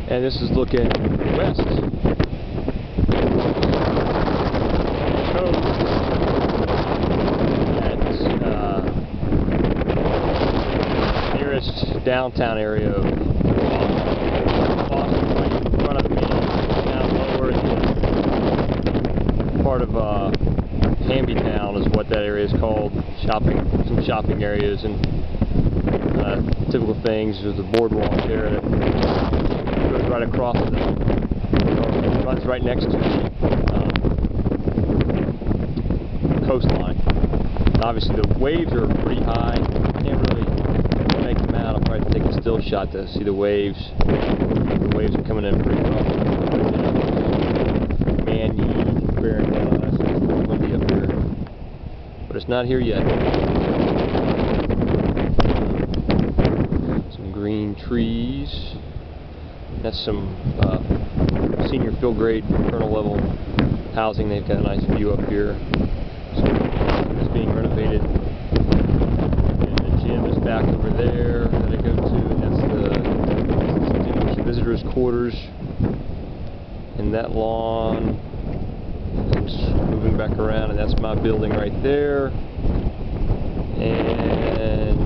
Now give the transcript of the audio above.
And this is looking west. Coast at nearest downtown area of Boston, right in front of me, down lower in the part of Hamby Town is what that area is called. Some shopping areas and typical things. There's a boardwalk there that goes right across runs right next to the coastline. Obviously the waves are pretty high. Can't really make them out. I'll probably take a still shot to see the waves. The waves are coming in pretty rough. Bearing down on us. It's windy up here, but it's not here yet. Some green trees. That's some senior field grade internal level housing. They've got a nice view up here. So it's being renovated. And the gym is back over there that I go to, and that's the visitors' quarters. And that lawn is moving back around, and that's my building right there. And